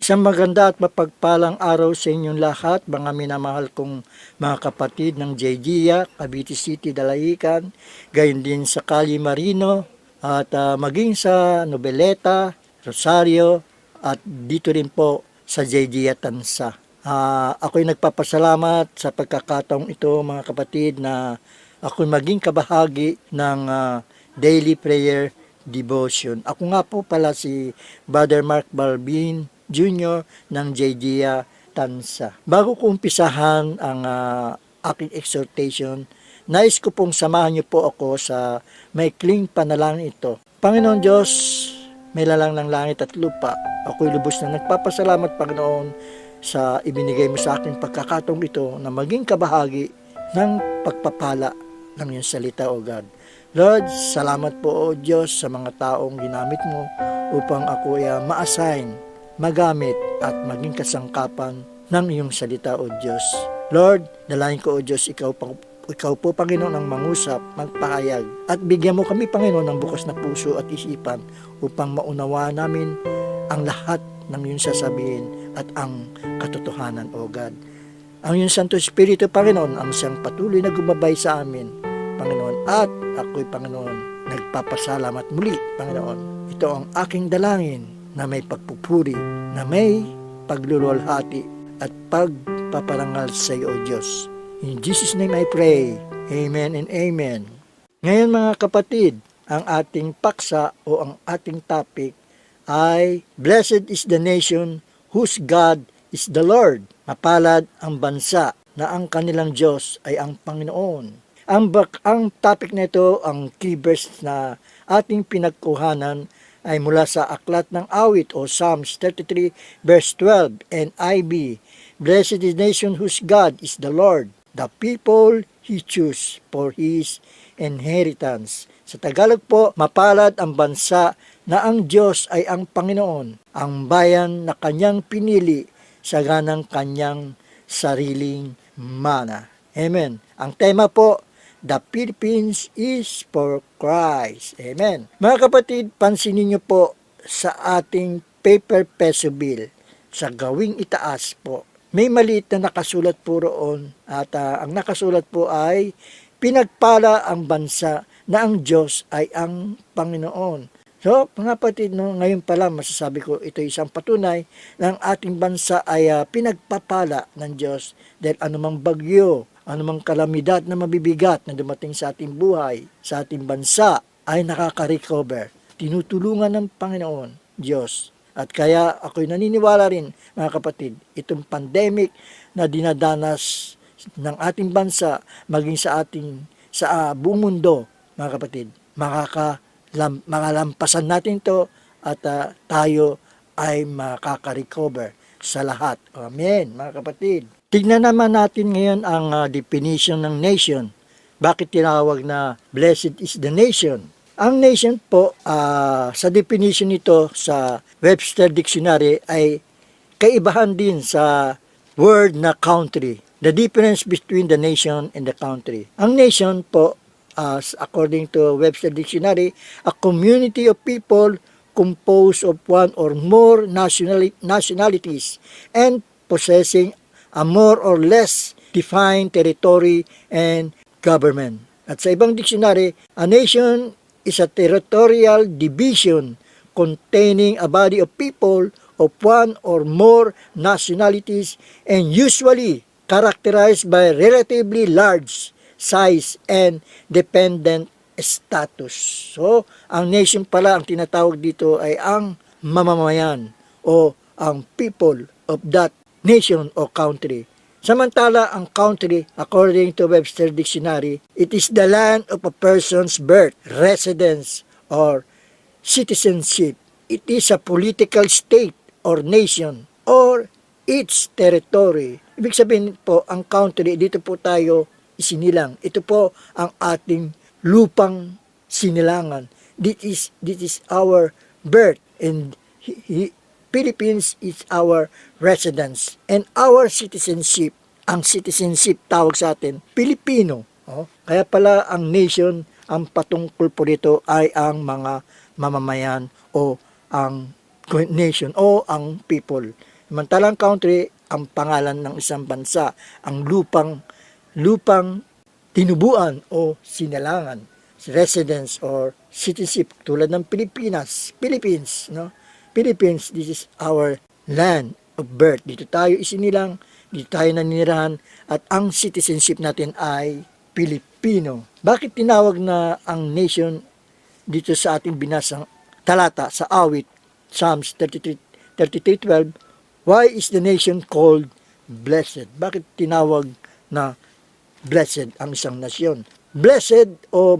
Isang maganda at mapagpalang araw sa inyong lahat, mga minamahal kong mga kapatid ng Jaygia, Cavite City, Dalahican, gayon din sa Cali Marino, at maging sa Nobeleta, Rosario, at dito rin po sa Jaygia Tansa. Ako'y nagpapasalamat sa pagkakataong ito, mga kapatid, na ako'y maging kabahagi ng daily prayer devotion. Ako nga po pala si Brother Mark Balbin Jr. ng Jaygia Tansa. Bago ko umpisahan ang aking exhortation, nais ko pong samahan niyo po ako sa maikling panalangin ito. Panginoon Diyos, may lalang ng langit at lupa, ako'y lubos na nagpapasalamat, Panginoon, sa ibinigay mo sa aking pagkakataong ito na maging kabahagi ng pagpapala ng iyong salita, O God. Lord, salamat po, O Diyos, sa mga taong ginamit mo upang ako ay ma-assign, magamit at maging kasangkapan ng iyong salita, O Diyos. Lord, dalangin ko, O Diyos, ikaw po, Panginoon, ang mangusap, magpahayag, at bigyan mo kami, Panginoon, ng bukas na puso at isipan upang maunawaan namin ang lahat ng iyong sasabihin at ang katotohanan, O God. Ang iyong Santo Espiritu, Panginoon, ang siyang patuloy na gumabay sa amin, Panginoon, at ako'y, Panginoon, nagpapasalamat muli, Panginoon. Ito ang aking dalangin na may pagpupuri, na may pagluluwalhati at pagpaparangal sa iyo, O Diyos. In Jesus' name I pray. Amen and amen. Ngayon, mga kapatid, ang ating paksa o ang ating topic ay Blessed is the nation whose God is the Lord. Mapalad ang bansa na ang kanilang Diyos ay ang Panginoon. Ang topic na ito, ang key verse na ating pinagkuhanan ay mula sa Aklat ng Awit o Psalms 33 verse 12 NIV. Blessed is the nation whose God is the Lord, the people He chose for His inheritance. Sa Tagalog po, mapalad ang bansa na ang Diyos ay ang Panginoon, ang bayan na Kanyang pinili sa ganang Kanyang sariling mana. Amen. Ang tema po, The Philippines is for Christ. Amen. Mga kapatid, pansinin niyo po sa ating paper peso bill, sa gawing itaas po, may maliit na nakasulat po roon at ang nakasulat po ay pinagpala ang bansa na ang Diyos ay ang Panginoon. So, mga kapatid, ngayon pa lang masasabi ko ito isang patunay na ang ating bansa ay pinagpapala ng Diyos dahil anumang bagyo, anumang kalamidad na mabibigat na dumating sa ating buhay, sa ating bansa, ay nakaka-recover. Tinutulungan ng Panginoon, Diyos. At kaya ako'y naniniwala rin, mga kapatid, itong pandemic na dinadanas ng ating bansa, maging sa buong mundo, mga kapatid, makalampasan natin to at tayo ay makaka-recover sa lahat. Amen, mga kapatid. Tignan naman natin ngayon ang definition ng nation. Bakit tinawag na blessed is the nation? Ang nation po, sa definition nito sa Webster Dictionary ay kaibahan din sa word na country. The difference between the nation and the country. Ang nation po, according to Webster Dictionary, a community of people composed of one or more nationalities and possessing a more or less defined territory and government. At sa ibang dictionary, a nation is a territorial division containing a body of people of one or more nationalities and usually characterized by relatively large size and dependent status. So, ang nation pala, ang tinatawag dito ay ang mamamayan o ang people of that nation o country. Samantala, ang country, according to Webster Dictionary, it is the land of a person's birth, residence, or citizenship. It is a political state or nation or its territory. Ibig sabihin po, ang country, dito po tayo isinilang. Ito po ang ating lupang sinilangan. This is our birth and Philippines is our residence and our citizenship. Ang citizenship tawag sa atin, Pilipino. Kaya pala ang nation, ang patungkol po dito ay ang mga mamamayan o ang nation o ang people. Samantalang country, ang pangalan ng isang bansa, ang lupang tinubuan o sinalangan, residence or citizenship, tulad ng Philippines, no? Philippines, this is our land of birth. Dito tayo isinilang, dito tayo naninirahan, at ang citizenship natin ay Pilipino. Bakit tinawag na ang nation dito sa ating binasang talata sa awit, Psalms 33:12, why is the nation called blessed? Bakit tinawag na blessed ang isang nasyon? Blessed o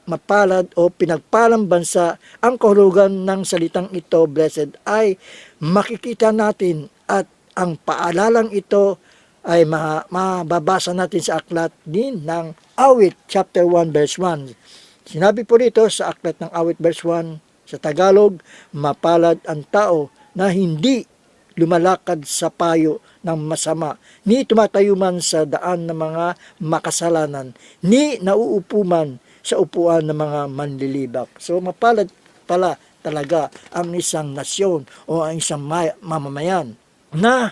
mapalad o pinagpalang bansa, ang kahulugan ng salitang ito, blessed, ay makikita natin, at ang paalalang ito ay mababasa natin sa aklat din ng Awit, chapter 1, verse 1. Sinabi po dito sa aklat ng Awit, verse 1, sa Tagalog, mapalad ang tao na hindi lumalakad sa payo ng masama, ni tumatayo man sa daan ng mga makasalanan, ni nauupo man sa upuan ng mga manlilibak. So mapalad pala talaga ang isang nasyon o ang isang mamamayan na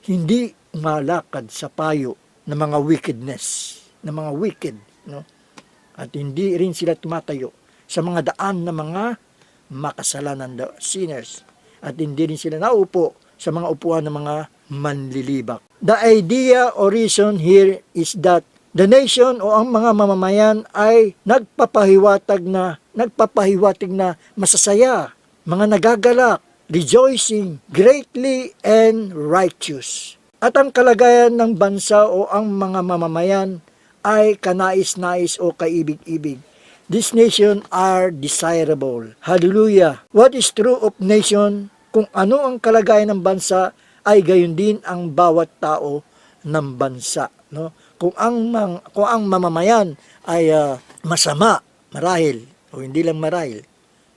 hindi malakad sa payo ng mga wickedness, ng mga wicked, no? At hindi rin sila tumatayo sa mga daan ng mga makasalanan, the sinners, at hindi rin sila naupo sa mga upuan ng mga manlilibak. The idea or reason here is that the nation o ang mga mamamayan ay nagpapahiwatig na masasaya, mga nagagalak, rejoicing greatly and righteous. At ang kalagayan ng bansa o ang mga mamamayan ay kanais-nais o kaibig-ibig. This nation are desirable. Hallelujah! What is true of nation? Kung ano ang kalagayan ng bansa, ay gayon din ang bawat tao ng bansa. No? Kung ang mamamayan ay masama, marahil, o hindi lang marahil,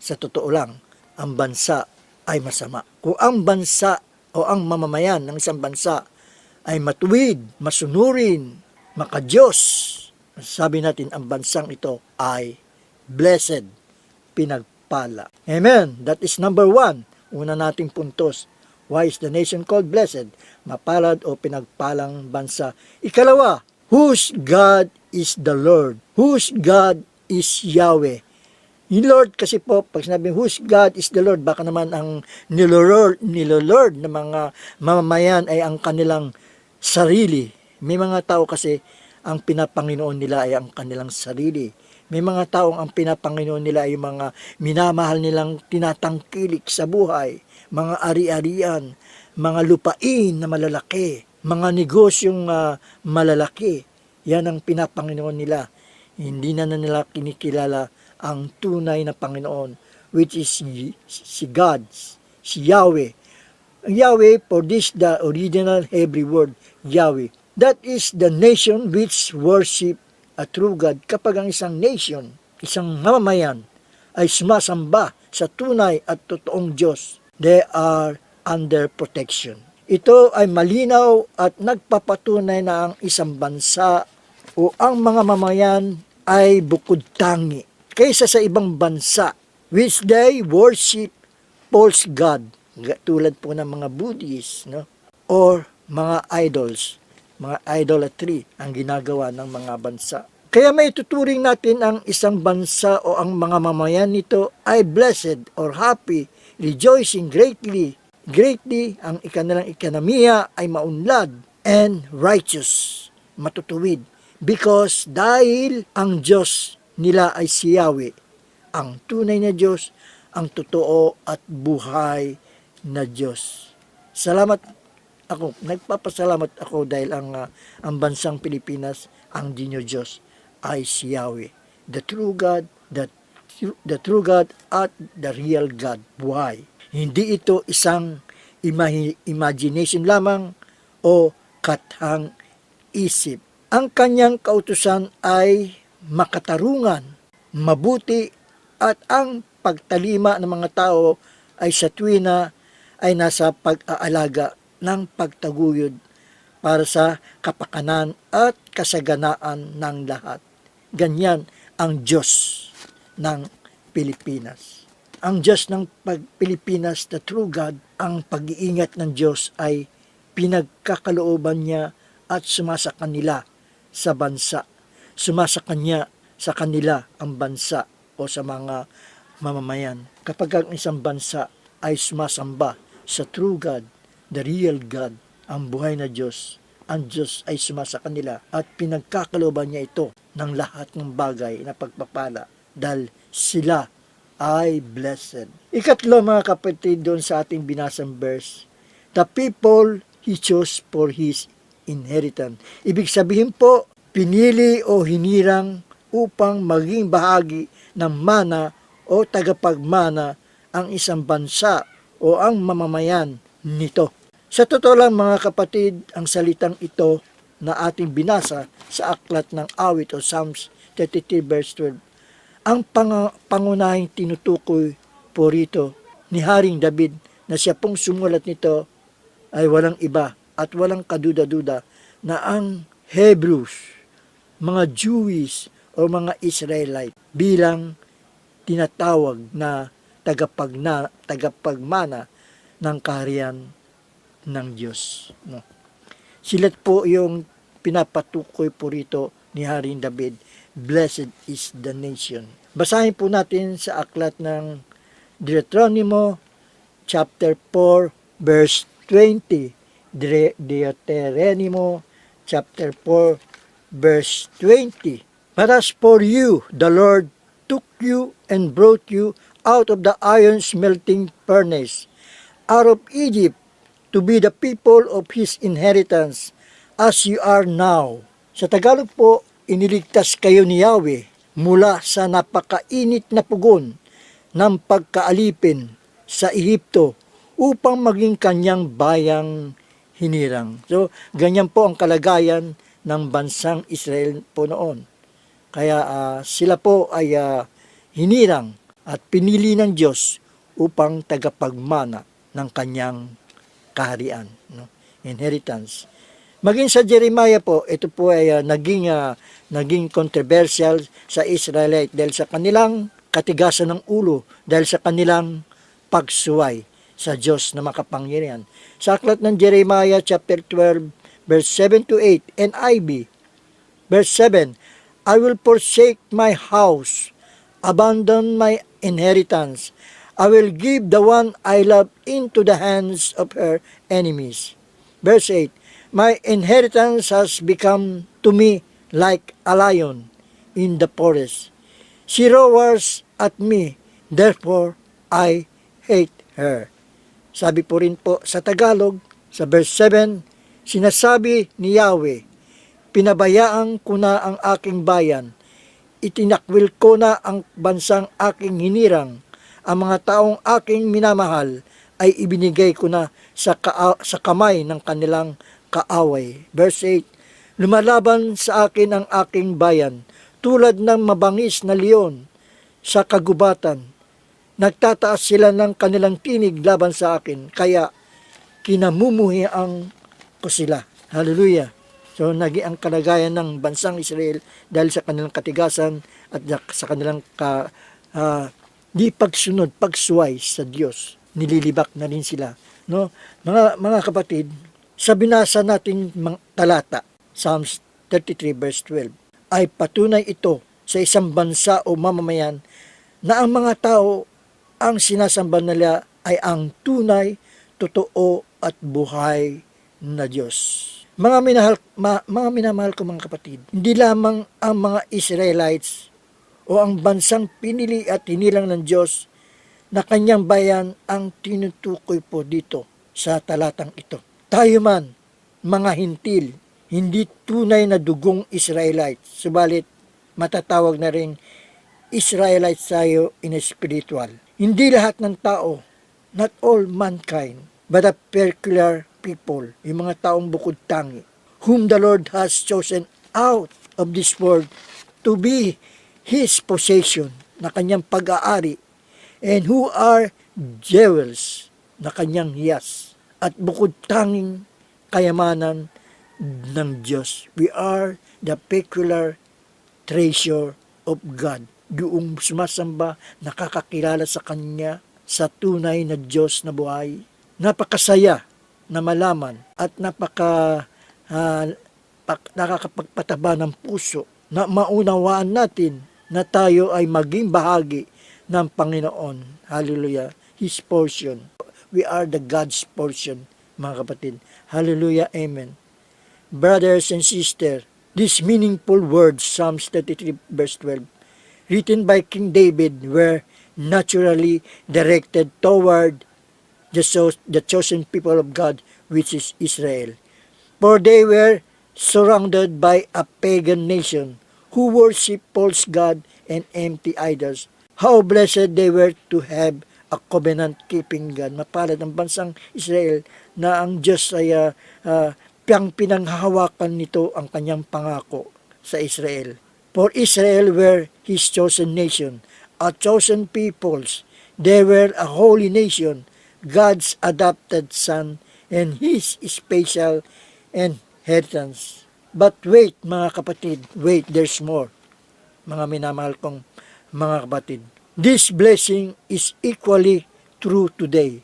sa totoo lang, ang bansa ay masama. Kung ang bansa o ang mamamayan ng isang bansa ay matuwid, masunurin, makadiyos, sabi natin ang bansang ito ay blessed, pinagpala. Amen. That is number 1. Una nating puntos. Why is the nation called blessed? Mapalad o pinagpalang bansa. Ikalawa, whose God is the Lord? Whose God is Yahweh? Yung Lord kasi po, pag sinabi whose God is the Lord, baka naman ang nilolord na mga mamamayan ay ang kanilang sarili. May mga tao kasi ang pinapanginoon nila ay ang kanilang sarili. May mga taong ang pinapanginoon nila ay mga minamahal nilang tinatangkilik sa buhay, mga ari-arian, mga lupain na malalaki, mga negosyong malalaki. Yan ang pinapanginoon nila. Hindi na nila kinikilala ang tunay na Panginoon, which is si God, si Yahweh. Yahweh, for this the original Hebrew word, Yahweh. That is the nation which worship a true God. Kapag ang isang nation, isang mamamayan, ay sumasamba sa tunay at totoong Diyos, they are under protection. Ito ay malinaw at nagpapatunay na ang isang bansa o ang mga mamamayan ay bukod tangi kaysa sa ibang bansa, which they worship false God, tulad po ng mga Buddhists, no? Or mga idols, mga idolatry ang ginagawa ng mga bansa. Kaya may tuturing natin ang isang bansa o ang mga mamamayan nito ay blessed or happy, rejoicing greatly. Greatly, ang kanilang ekonomiya ay maunlad and righteous, matutuwid. Because dahil ang Diyos nila ay si Yahweh, ang tunay na Diyos, ang totoo at buhay na Diyos. Nagpapasalamat ako dahil ang bansang Pilipinas, ang Diyos ay si Yahweh, the true God, the true God at the real God. Why? Hindi ito isang imagination lamang o kathang isip. Ang kanyang kautusan ay makatarungan, mabuti, at ang pagtalima ng mga tao ay sa tuwina ay nasa pag-aalaga ng pagtaguyod para sa kapakanan at kasaganaan ng lahat. Ganyan ang Diyos ng Pilipinas. ang Diyos ng Pilipinas, the true God, ang pag-iingat ng Diyos ay pinagkakalooban niya at sumasa kanila sa bansa. Sumasa kanya sa kanila ang bansa o sa mga mamamayan. Kapag ang isang bansa ay sumasamba sa true God, the real God, ang buhay na Diyos, ang Diyos ay sumasa kanila at pinagkakalooban niya ito ng lahat ng bagay na pagpapala dahil sila ay blessed. Ikatlo mga kapatid doon sa ating binasang verse, the people He chose for His inheritance. Ibig sabihin po, pinili o hinirang upang maging bahagi ng mana o tagapagmana ang isang bansa o ang mamamayan nito. Sa totoo lang mga kapatid, ang salitang ito na ating binasa sa aklat ng awit o Psalms 33 verse 12, ang pangunahing tinutukoy po rito ni Haring David na siya pong sumulat nito ay walang iba at walang kaduda-duda na ang Hebrews, mga Jewish o mga Israelite bilang tinatawag na tagapagmana ng kaharian ng Diyos. No? Sila po yung pinapatukoy po rito ni Haring David, blessed is the nation. Basahin po natin sa aklat ng Deuteronomy chapter 4 verse 20. Deuteronomy chapter 4 verse 20. But as for you, the Lord took you and brought you out of the iron smelting furnace, out of Egypt, to be the people of His inheritance, as you are now. Sa Tagalog po, iniligtas kayo ni Yahweh mula sa napakainit na pugon ng pagkaalipin sa Ehipto upang maging kanyang bayang hinirang. So, ganyan po ang kalagayan ng bansang Israel po noon. Kaya sila po ay hinirang at pinili ng Diyos upang tagapagmana ng kanyang kaharian, no? Inheritance. Maging sa Jeremiah po, ito po ay naging controversial sa Israelite dahil sa kanilang katigasan ng ulo, dahil sa kanilang pagsuway sa Diyos na makapangyarihan. Sa aklat ng Jeremiah chapter 12 verse 7 to 8 NIV verse 7, I will forsake my house, abandon my inheritance. I will give the one I love into the hands of her enemies. Verse 8, my inheritance has become to me like a lion in the forest. She roars at me, therefore I hate her. Sabi po rin po sa Tagalog, sa verse 7, sinasabi ni Yahweh, pinabayaan ko na ang aking bayan, itinakwil ko na ang bansang aking hinirang, ang mga taong aking minamahal ay ibinigay ko na sa kamay ng kanilang kaaway. Verse 8, lumalaban sa akin ang aking bayan, tulad ng mabangis na leon sa kagubatan. Nagtataas sila ng kanilang tinig laban sa akin, kaya kinamumuhian ko sila. Hallelujah. So, naging ang kalagayan ng bansang Israel dahil sa kanilang katigasan at sa kanilang di pagsunod, pagsuway sa Diyos. Nililibak na rin sila. No? Mga kapatid, sa binasa nating talata, Psalms 33 verse 12, ay patunay ito sa isang bansa o mamamayan na ang mga tao ang sinasamba nila ay ang tunay, totoo at buhay na Diyos. Mga minamahal ko mga kapatid, hindi lamang ang mga Israelites o ang bansang pinili at hinilang ng Diyos na kanyang bayan ang tinutukoy po dito sa talatang ito. Tayo man, mga hintil, hindi tunay na dugong Israelites, subalit matatawag na rin Israelites tayo in a spiritual. Hindi lahat ng tao, not all mankind, but a peculiar people, yung mga taong bukod tangi, whom the Lord has chosen out of this world to be His possession, na kanyang pag-aari, and who are jewels, na kanyang hiyas, at bukod tanging kayamanan ng Diyos. We are the peculiar treasure of God. yung sumasamba, nakakakilala sa Kanya, sa tunay na Diyos na buhay. Napakasaya na malaman at nakakapagpataba ng puso na maunawaan natin na tayo ay maging bahagi ng Panginoon. Hallelujah. His portion. We are the God's portion, mga kapatid. Hallelujah. Amen. Brothers and sisters, these meaningful words, Psalms 33 verse 12, written by King David, were naturally directed toward the chosen people of God, which is Israel. For they were surrounded by a pagan nation who worship false God and empty idols. How blessed they were to have a covenant-keeping God. Mapalad ang bansang Israel na ang Diyos ay pinanghahawakan nito ang kanyang pangako sa Israel. For Israel were His chosen nation, a chosen peoples. They were a holy nation, God's adopted son, and His special inheritance. But wait, mga kapatid, wait, there's more. Mga minamahal kong mga kapatid. This blessing is equally true today.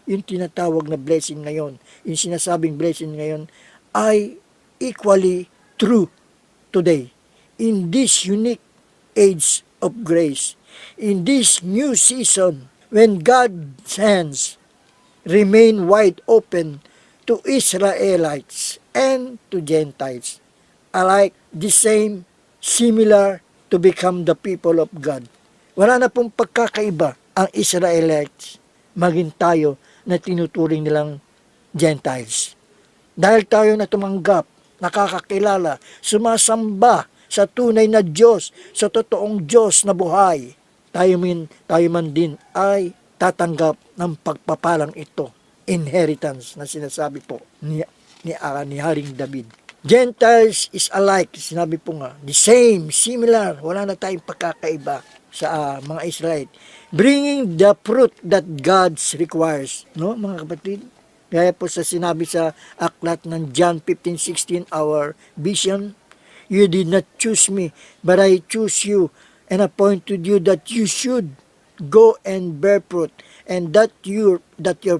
Yung tinatawag na blessing ngayon, yung sinasabing blessing ngayon, ay equally true today. In this unique age of grace, in this new season, when God's hands remain wide open to Israelites and to Gentiles, alike the same, similar to become the people of God. Wala na pong pagkakaiba ang Israelites, maging tayo na tinuturing nilang Gentiles. Dahil tayo na tumanggap, nakakakilala, sumasamba sa tunay na Diyos, sa totoong Diyos na buhay, tayo man din ay tatanggap ng pagpapalang ito. Inheritance na sinasabi po ni Haring David. Gentiles is alike, sinabi po nga, the same, similar, wala na tayong pagkakaiba sa mga Israelite. Bringing the fruit that God requires. No, mga kapatid? Gaya po sa sinabi sa aklat ng John 15:16, our vision, you did not choose me, but I choose you and appointed you that you should go and bear fruit, and that your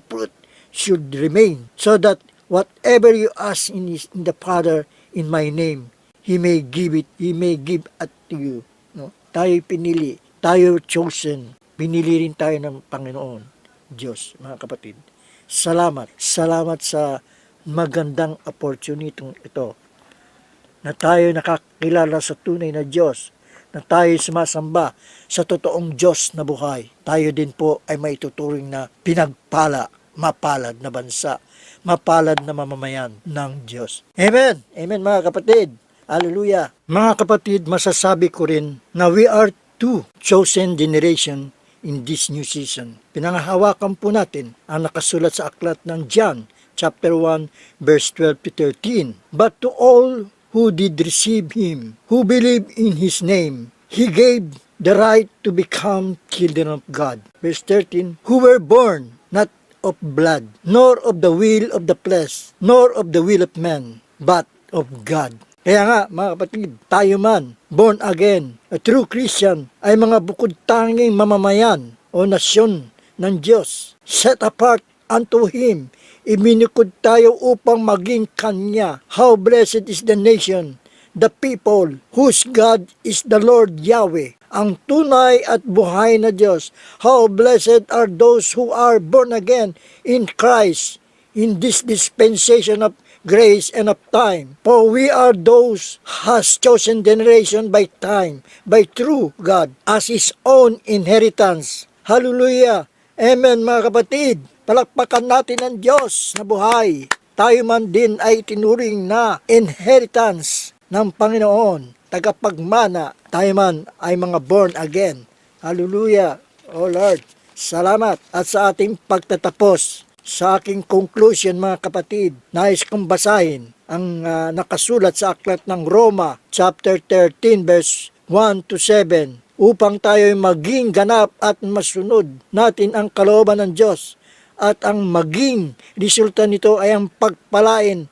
fruit should remain, so that whatever you ask in the Father in my name, He may give it to you. No? Tayo pinili, tayo chosen, pinili rin tayo ng Panginoon Diyos, mga kapatid. Salamat sa magandang opportunity ito, na tayo nakakilala sa tunay na Diyos, na tayo sumasamba sa totoong Diyos na buhay. Tayo din po ay maituturing na pinagpala, mapalad na bansa, mapalad na mamamayan ng Diyos. Amen! Amen, mga kapatid! Hallelujah! Mga kapatid, masasabi ko rin na we are two chosen generation in this new season. Pinangahawakan po natin ang nakasulat sa aklat ng John, chapter 1, verse 12 to 13. But to all who did receive Him, who believe in His name, He gave the right to become children of God. Verse 13, who were born not of blood, nor of the will of the flesh, nor of the will of man, but of God. Kaya nga, mga kapatid, tayo man, born again, a true Christian, ay mga bukod tanging mamamayan o nasyon ng Diyos. Set apart unto Him, iminikod tayo upang maging Kanya. How blessed is the nation, the people, whose God is the Lord Yahweh, ang tunay at buhay na Diyos. How blessed are those who are born again in Christ, in this dispensation of grace and of time. For we are those has chosen generation by time, by true God, as His own inheritance. Hallelujah! Amen, mga kapatid! Palakpakan natin ang Diyos na buhay. Tayo man din ay tinuring na inheritance ng Panginoon, tagapagmana. Tayo man ay mga born again. Hallelujah! O Lord, salamat. At sa ating pagtatapos, sa aking conclusion, mga kapatid, nais kong basahin ang nakasulat sa aklat ng Roma, chapter 13, verse 1 to 7, upang tayo maging ganap at masunod natin ang kalooban ng Diyos, at ang maging resulta nito ay ang pagpalain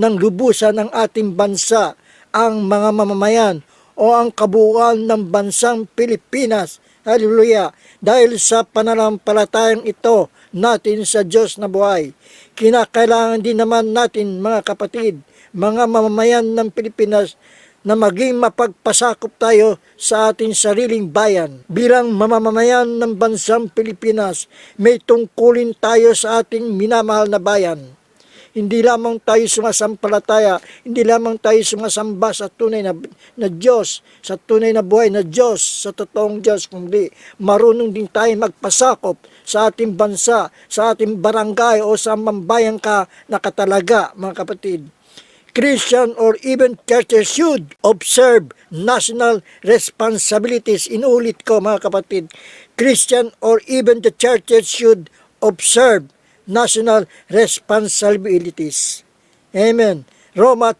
ng lubusan ng ating bansa, ang mga mamamayan o ang kabuuan ng bansang Pilipinas. Hallelujah! Dahil sa pananampalatayang ito natin sa Diyos na buhay, kinakailangan din naman natin mga kapatid, mga mamamayan ng Pilipinas, na maging mapagpasakop tayo sa ating sariling bayan. Bilang mamamayan ng bansang Pilipinas, may tungkulin tayo sa ating minamahal na bayan. Hindi lamang tayo sumasampalataya, hindi lamang tayo sumasamba sa tunay na Diyos, sa tunay na buhay na Diyos, sa totoong Diyos, kundi marunong din tayo magpasakop sa ating bansa, sa ating barangay o sa mambayan ka na katalaga, mga kapatid. Christian or even churches should observe national responsibilities. Inulit ko mga kapatid, Christian or even the churches should observe national responsibilities. Amen. Roma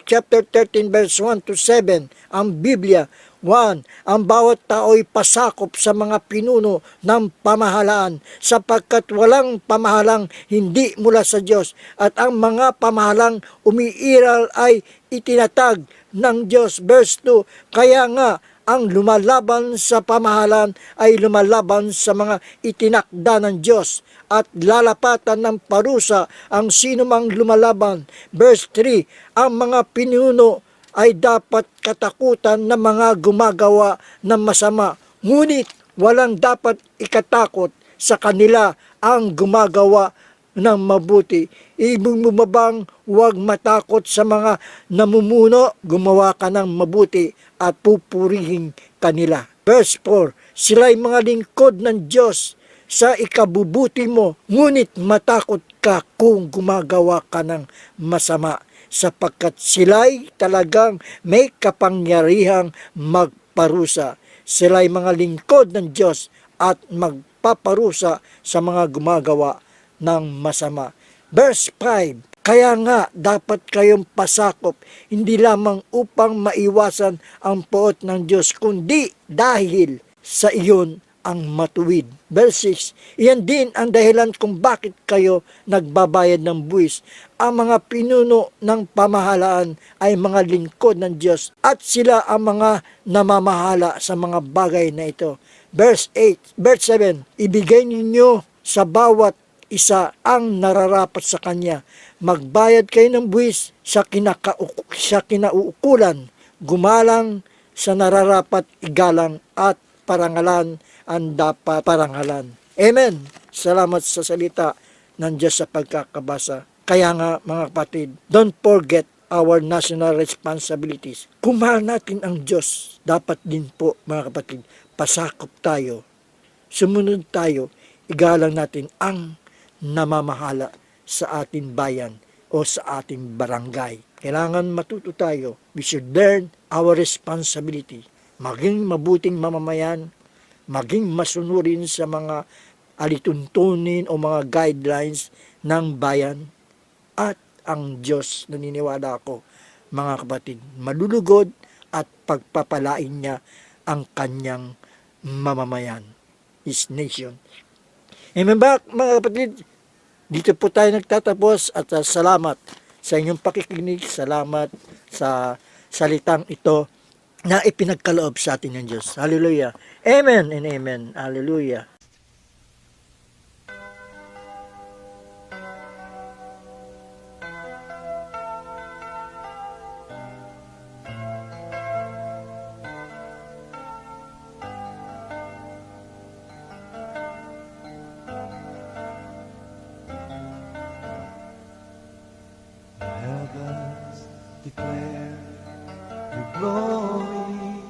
chapter 13 verse 1 to 7, ang Biblia. 1. Ang bawat tao'y pasakop sa mga pinuno ng pamahalaan, sapagkat walang pamahalang hindi mula sa Diyos, at ang mga pamahalang umiiral ay itinatag ng Diyos. Verse 2. Kaya nga, ang lumalaban sa pamahalaan ay lumalaban sa mga itinakda ng Diyos, at lalapatan ng parusa ang sinumang lumalaban. Verse 3. Ang mga pinuno ay dapat katakutan ng mga gumagawa ng masama, ngunit walang dapat ikatakot sa kanila ang gumagawa ng mabuti. Ibig mo bang huwag matakot sa mga namumuno? Gumawa ka ng mabuti at pupurihin kanila. Verse 4. Sila'y mga lingkod ng Diyos sa ikabubuti mo, ngunit matakot ka kung gumagawa ka ng masama, sapagkat sila'y talagang may kapangyarihang magparusa. Sila'y mga lingkod ng Diyos at magpaparusa sa mga gumagawa ng masama. Verse 5. Kaya nga dapat kayong pasakop, hindi lamang upang maiwasan ang poot ng Diyos, kundi dahil sa iyon ang matuwid. Verse 6. Iyan din ang dahilan kung bakit kayo nagbabayad ng buwis. Ang mga pinuno ng pamahalaan ay mga lingkod ng Diyos, at sila ang mga namamahala sa mga bagay na ito. Verse 8. Verse 7. Ibigay ninyo sa bawat isa ang nararapat sa kanya. Magbayad kayo ng buwis sa kinauukulan. Gumalang sa nararapat igalang, at parangalan ang dapat parangalan. Amen. Salamat sa salita ng Diyos sa pagkakabasa. Kaya nga mga kapatid, don't forget our national responsibilities. Kung mahal natin ang Diyos, dapat din po mga kapatid, pasakop tayo, sumunod tayo, igalang natin ang namamahala sa ating bayan o sa ating barangay. Kailangan matuto tayo. We should learn our responsibility. Maging mabuting mamamayan, maging masunurin sa mga alituntunin o mga guidelines ng bayan, at ang Diyos, naniniwala ako, mga kapatid, malulugod at pagpapalain niya ang kanyang mamamayan, His nation. Amen ba, mga kapatid? Dito po tayo nagtatapos, at salamat sa inyong pakikinig, salamat sa salitang ito na ipinagkaloob sa atin ng Diyos. Hallelujah. Amen and amen. Hallelujah. Heavens declare your glory,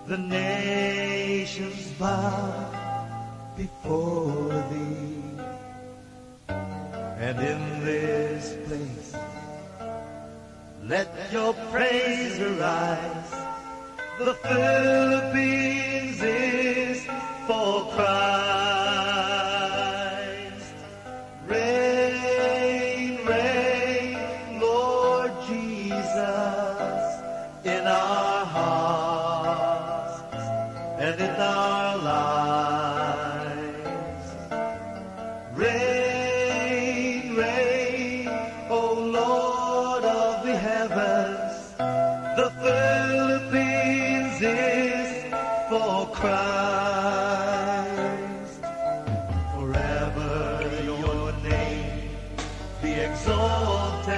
the nations bow before thee, and in this place let your praise arise. The Philippines is for Christ. Reign, reign, Lord Jesus, in our hearts and in our lives. Reign, reign, O Lord of the heavens, the be exalted,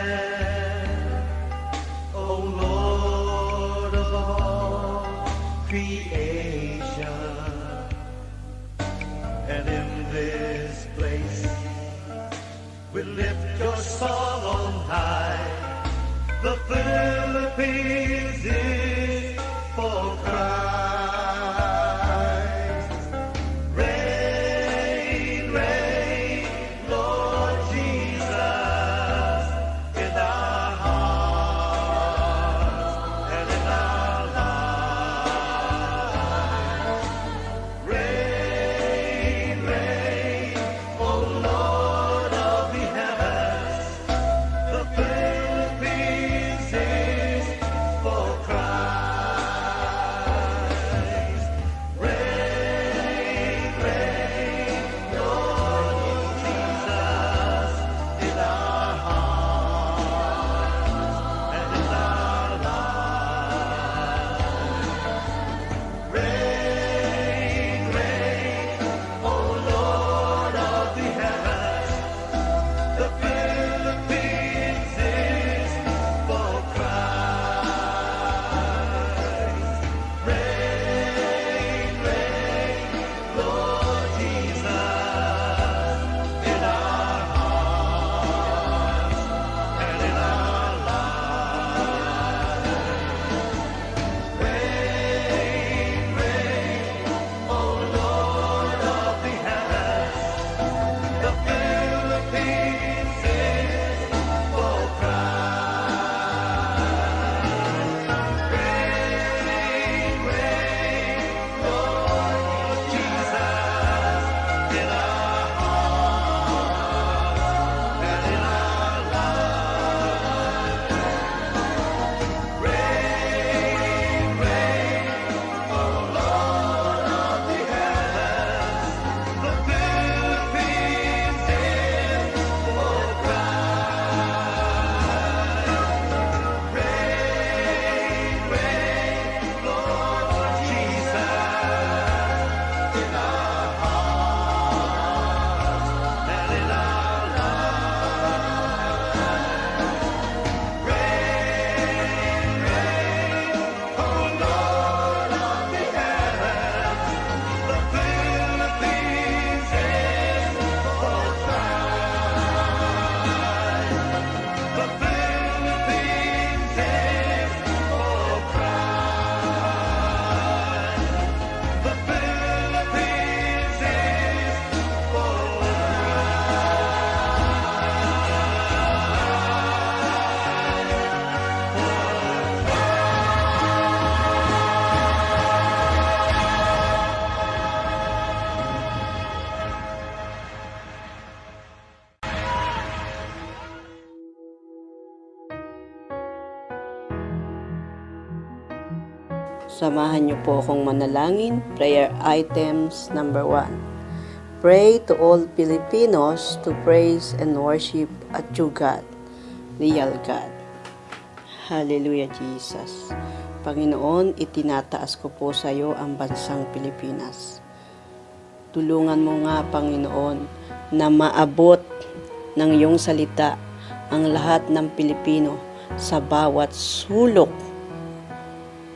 O Lord of all creation. And in this place we lift your song on high. The Philippines is for Christ. Reign, reign, Lord Jesus, in our hearts and in our lives. Reign, reign, O Lord of the heavens. The Philippines is for Christ. Reign, reign, Lord Jesus, in our hearts and in our lives. Reign, reign, O Lord of the heavens. The Philippines is for Christ. Reign, reign, Lord Jesus, in our hearts and in our lives. Reign, reign, O Lord of the heavens. The Philippines is for Christ. Reign, reign, Lord Jesus, in our hearts and in our lives. Reign, reign, O Lord of the heavens. The Philippines is for Christ. Reign, reign, Lord Jesus, in our hearts and in our lives. Reign, reign, O Lord of the heavens. The Philippines is for Christ. The Philippines is for Christ. The Philippines is for Samahan niyo po akong manalangin. Prayer items number 1. Pray to all Filipinos to praise and worship a true God, real God. Hallelujah, Jesus. Panginoon, itinataas ko po sa iyo ang bansang Pilipinas. Tulungan mo nga, Panginoon, na maabot ng iyong salita ang lahat ng Pilipino sa bawat sulok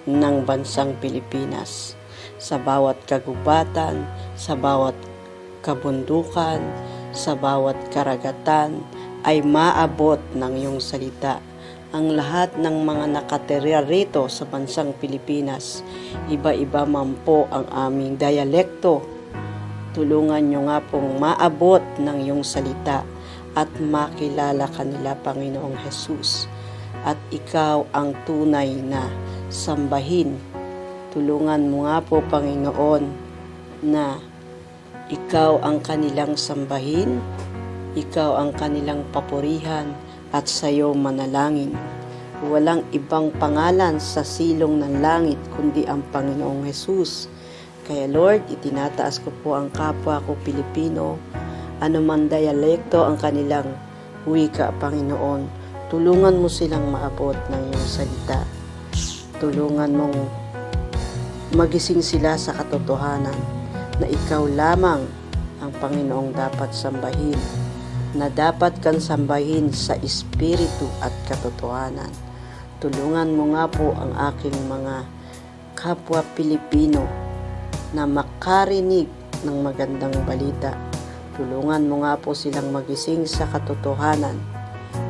ng bansang Pilipinas, sa bawat kagubatan, sa bawat kabundukan, sa bawat karagatan, ay maabot ng iyong salita ang lahat ng mga nakatira rito sa bansang Pilipinas. Iba-iba man po ang aming dialekto. Tulungan niyo nga pong maabot ng iyong salita at makilala kanila, Panginoong Jesus. At ikaw ang tunay na sambahin. Tulungan mo nga po, Panginoon, na ikaw ang kanilang sambahin, ikaw ang kanilang papurihan, at sa iyo manalangin. Walang ibang pangalan sa silong ng langit kundi ang Panginoong Jesus. Kaya Lord, itinataas ko po ang kapwa ko Pilipino, anuman dialekto ang kanilang wika, Panginoon. Tulungan mo silang maabot ng iyong salita. Tulungan mong magising sila sa katotohanan na ikaw lamang ang Panginoong dapat sambahin na dapat kang sambahin sa espiritu at katotohanan. Tulungan mo nga po ang aking mga kapwa Pilipino na makarinig ng magandang balita. Tulungan mo nga po silang magising sa katotohanan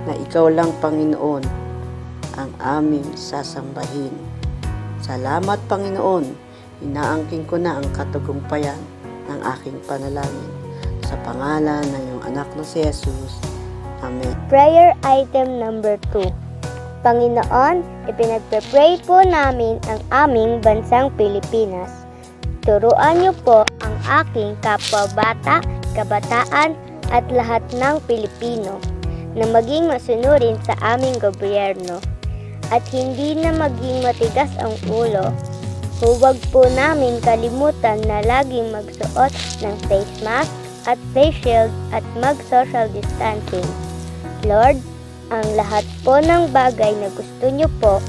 na ikaw lang, Panginoon, ang aming sasambahin. Salamat, Panginoon. Inaangking ko na ang katagumpayan ng aking panalangin. Sa pangalan ng iyong anak na si Jesus. Amen. Prayer item number 2. Panginoon, ipinagpe-pray po namin ang aming bansang Pilipinas. Turuan niyo po ang aking kapwa-bata, kabataan at lahat ng Pilipino na maging masunurin sa aming gobyerno at hindi na maging matigas ang ulo. Huwag po namin kalimutan na laging magsuot ng face mask at face shield at mag-social distancing. Lord, ang lahat po ng bagay na gusto niyo po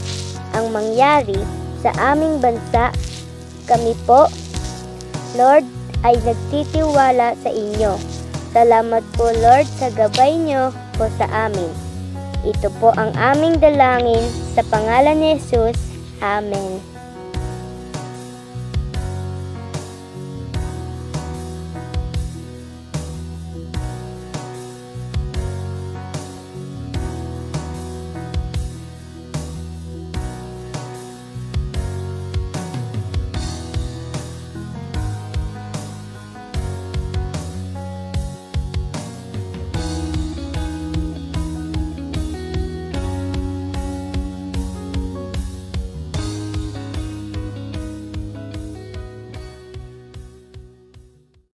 ang mangyari sa aming bansa, kami po, Lord, ay nagtitiwala sa inyo. Salamat po, Lord, sa gabay niyo po sa amin. Ito po ang aming dalangin sa pangalan ni Jesus. Amen.